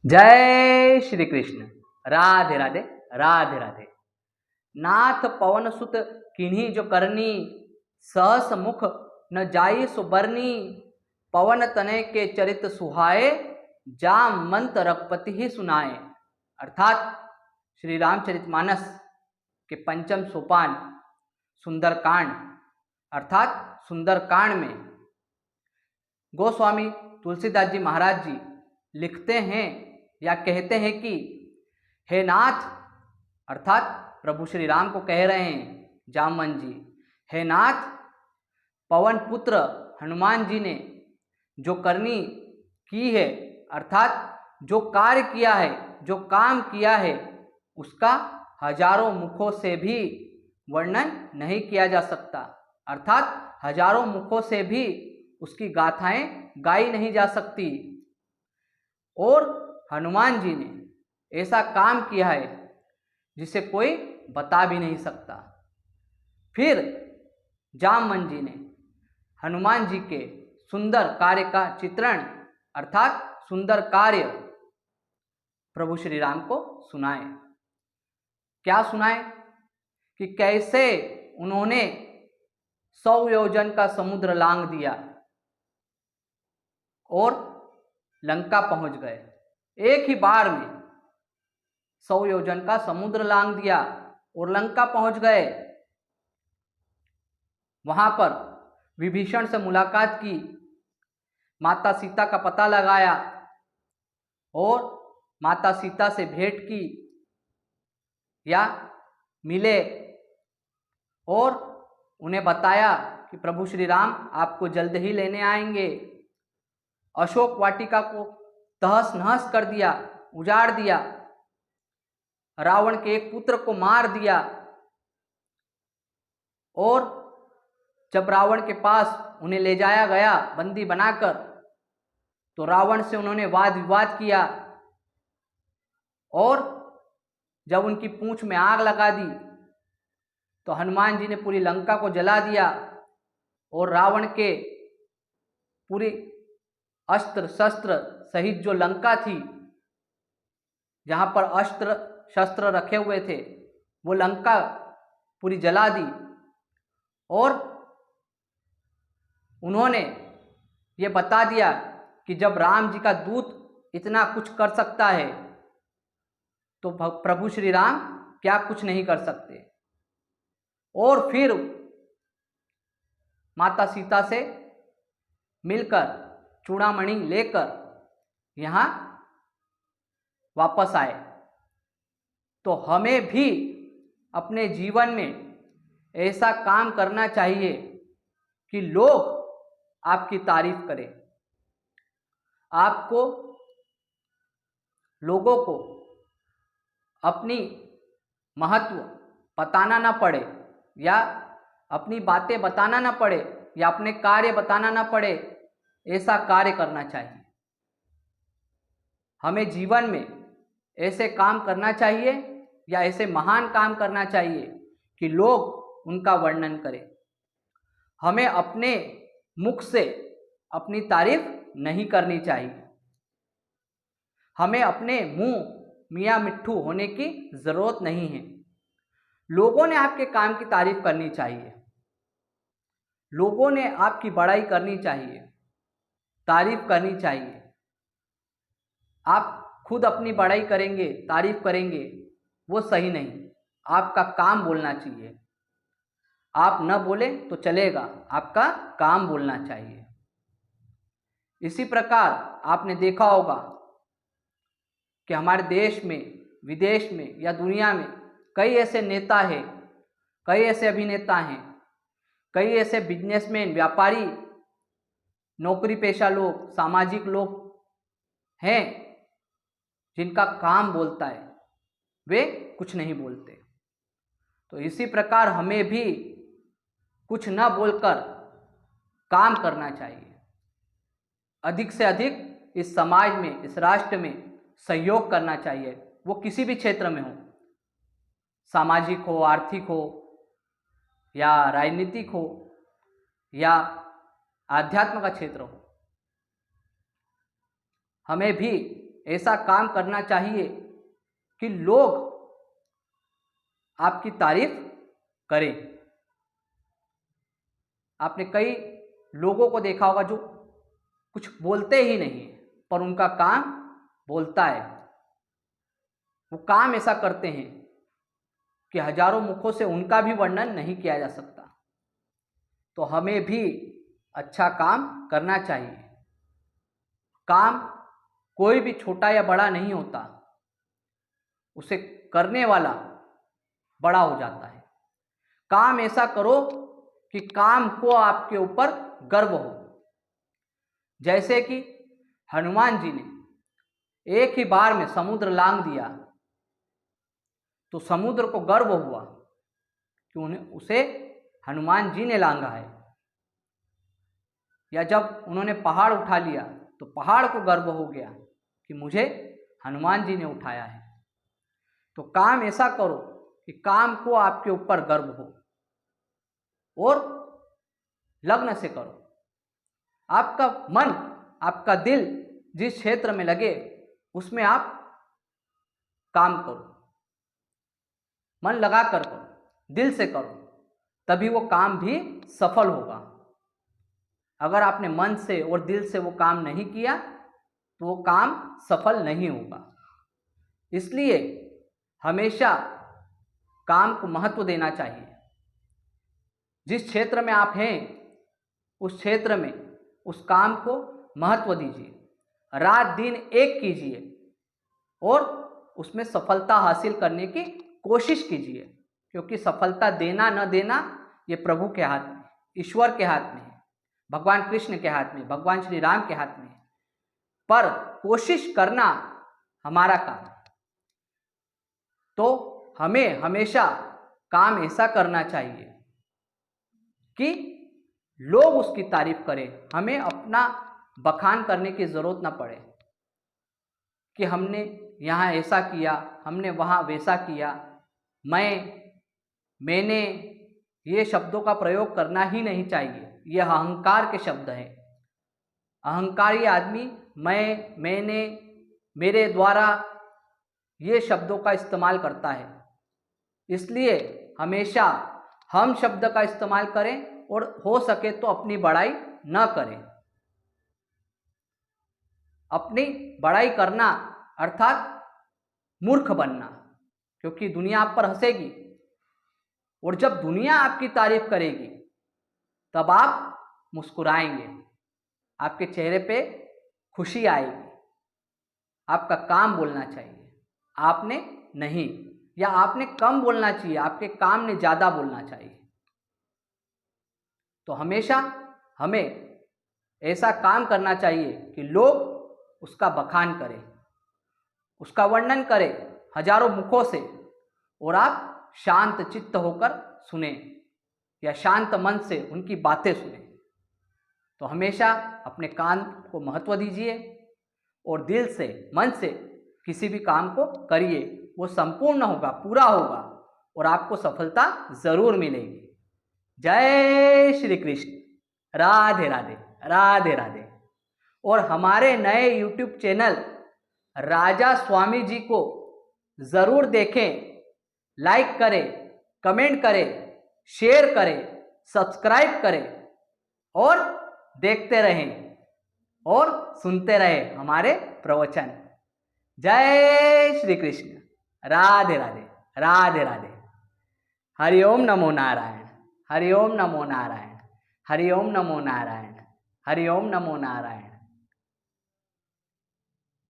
जय श्री कृष्ण। राधे राधे। राधे राधे। नाथ पवन सुत किन्हीं जो करनी, सहस मुख न जाई सुबरनी। पवन तनय के चरित सुहाए, जाम मंत रघुपति ही सुनाए। अर्थात श्री रामचरितमानस के पंचम सोपान सुंदरकांड अर्थात सुंदरकांड में गोस्वामी तुलसीदास जी महाराज जी लिखते हैं या कहते हैं कि हे नाथ, अर्थात प्रभु श्री राम को कह रहे हैं जामवन जी, हे नाथ, पवन पुत्र हनुमान जी ने जो करनी की है, अर्थात जो कार्य किया है, जो काम किया है, उसका हजारों मुखों से भी वर्णन नहीं किया जा सकता। अर्थात हजारों मुखों से भी उसकी गाथाएं गाई नहीं जा सकती। और हनुमान जी ने ऐसा काम किया है जिसे कोई बता भी नहीं सकता। फिर जामवन जी ने हनुमान जी के सुंदर कार्य का चित्रण अर्थात सुंदर कार्य प्रभु श्री राम को सुनाए। क्या सुनाए? कि कैसे उन्होंने 100 योजन का समुद्र लांघ दिया और लंका पहुंच गए। एक ही बार में 100 योजन का समुद्र लांघ दिया और लंका पहुंच गए। वहां पर विभीषण से मुलाकात की, माता सीता का पता लगाया और माता सीता से भेंट की या मिले और उन्हें बताया कि प्रभु श्री राम आपको जल्द ही लेने आएंगे। अशोक वाटिका को तहस नहस कर दिया, उजाड़ दिया, रावण के एक पुत्र को मार दिया। और जब रावण के पास उन्हें ले जाया गया बंदी बनाकर, तो रावण से उन्होंने वाद विवाद किया और जब उनकी पूंछ में आग लगा दी तो हनुमान जी ने पूरी लंका को जला दिया और रावण के पूरी अस्त्र शस्त्र सहित जो लंका थी, जहां पर अस्त्र शस्त्र रखे हुए थे, वो लंका पूरी जला दी। और उन्होंने ये बता दिया कि जब राम जी का दूत इतना कुछ कर सकता है तो प्रभु श्री राम क्या कुछ नहीं कर सकते। और फिर माता सीता से मिलकर चूड़ामणि लेकर यहाँ वापस आए। तो हमें भी अपने जीवन में ऐसा काम करना चाहिए कि लोग आपकी तारीफ करें, आपको लोगों को अपनी महत्व बताना ना पड़े या अपनी बातें बताना ना पड़े या अपने कार्य बताना ना पड़े, ऐसा कार्य करना चाहिए। हमें जीवन में ऐसे काम करना चाहिए या ऐसे महान काम करना चाहिए कि लोग उनका वर्णन करें। हमें अपने मुख से अपनी तारीफ नहीं करनी चाहिए। हमें अपने मुंह मियाँ मिट्ठू होने की जरूरत नहीं है। लोगों ने आपके काम की तारीफ करनी चाहिए, लोगों ने आपकी बड़ाई करनी चाहिए, तारीफ करनी चाहिए। आप खुद अपनी बड़ाई करेंगे, तारीफ करेंगे, वो सही नहीं। आपका काम बोलना चाहिए। आप न बोले तो चलेगा, आपका काम बोलना चाहिए। इसी प्रकार आपने देखा होगा कि हमारे देश में, विदेश में या दुनिया में कई ऐसे नेता हैं, कई ऐसे अभिनेता हैं, कई ऐसे बिजनेसमैन, व्यापारी, नौकरी पेशा लोग, सामाजिक लोग हैं जिनका काम बोलता है, वे कुछ नहीं बोलते। तो इसी प्रकार हमें भी कुछ न बोलकर काम करना चाहिए। अधिक से अधिक इस समाज में, इस राष्ट्र में सहयोग करना चाहिए, वो किसी भी क्षेत्र में हो, सामाजिक हो, आर्थिक हो या राजनीतिक हो या आध्यात्म का क्षेत्र हो। हमें भी ऐसा काम करना चाहिए कि लोग आपकी तारीफ करें। आपने कई लोगों को देखा होगा जो कुछ बोलते ही नहीं पर उनका काम बोलता है। वो काम ऐसा करते हैं कि हजारों मुखों से उनका भी वर्णन नहीं किया जा सकता। तो हमें भी अच्छा काम करना चाहिए। काम कोई भी छोटा या बड़ा नहीं होता, उसे करने वाला बड़ा हो जाता है। काम ऐसा करो कि काम को आपके ऊपर गर्व हो। जैसे कि हनुमान जी ने एक ही बार में समुद्र लांघ दिया तो समुद्र को गर्व हुआ कि उसे हनुमान जी ने लांघा है। या जब उन्होंने पहाड़ उठा लिया तो पहाड़ को गर्व हो गया कि मुझे हनुमान जी ने उठाया है। तो काम ऐसा करो कि काम को आपके ऊपर गर्व हो और लगन से करो। आपका मन, आपका दिल जिस क्षेत्र में लगे उसमें आप काम करो। मन लगा कर करो, दिल से करो, तभी वो काम भी सफल होगा। अगर आपने मन से और दिल से वो काम नहीं किया तो वो काम सफल नहीं होगा। इसलिए हमेशा काम को महत्व देना चाहिए। जिस क्षेत्र में आप हैं उस क्षेत्र में उस काम को महत्व दीजिए, रात दिन एक कीजिए और उसमें सफलता हासिल करने की कोशिश कीजिए। क्योंकि सफलता देना न देना ये प्रभु के हाथ में, ईश्वर के हाथ में है, भगवान कृष्ण के हाथ में, भगवान श्री राम के हाथ में है। पर कोशिश करना हमारा काम है। तो हमें हमेशा काम ऐसा करना चाहिए कि लोग उसकी तारीफ करें। हमें अपना बखान करने की ज़रूरत ना पड़े कि हमने यहाँ ऐसा किया, हमने वहाँ वैसा किया। मैंने ये शब्दों का प्रयोग करना ही नहीं चाहिए। ये अहंकार के शब्द हैं। अहंकारी आदमी मैंने, मेरे द्वारा ये शब्दों का इस्तेमाल करता है। इसलिए हमेशा हम शब्द का इस्तेमाल करें और हो सके तो अपनी बड़ाई न करें। अपनी बड़ाई करना अर्थात मूर्ख बनना, क्योंकि दुनिया आप पर हंसेगी और जब दुनिया आपकी तारीफ करेगी तब आप मुस्कुराएंगे, आपके चेहरे पे खुशी आएगी। आपका काम बोलना चाहिए, आपने नहीं, या आपने कम बोलना चाहिए, आपके काम ने ज़्यादा बोलना चाहिए। तो हमेशा हमें ऐसा काम करना चाहिए कि लोग उसका बखान करें, उसका वर्णन करें हजारों मुखों से और आप शांत चित्त होकर सुने या शांत मन से उनकी बातें सुने। तो हमेशा अपने कान को महत्व दीजिए और दिल से, मन से किसी भी काम को करिए। वो संपूर्ण होगा, पूरा होगा और आपको सफलता जरूर मिलेगी। जय श्री कृष्ण। राधे राधे, राधे राधे। और हमारे नए YouTube चैनल राजा स्वामी जी को ज़रूर देखें, लाइक करें, कमेंट करें, शेयर करें, सब्सक्राइब करें और देखते रहें और सुनते रहें हमारे प्रवचन। जय श्री कृष्ण। राधे राधे, राधे राधे। हरि ओम नमो नारायण, हरि ओम नमो नारायण, हरि ओम नमो नारायण, हरि ओम नमो नारायण।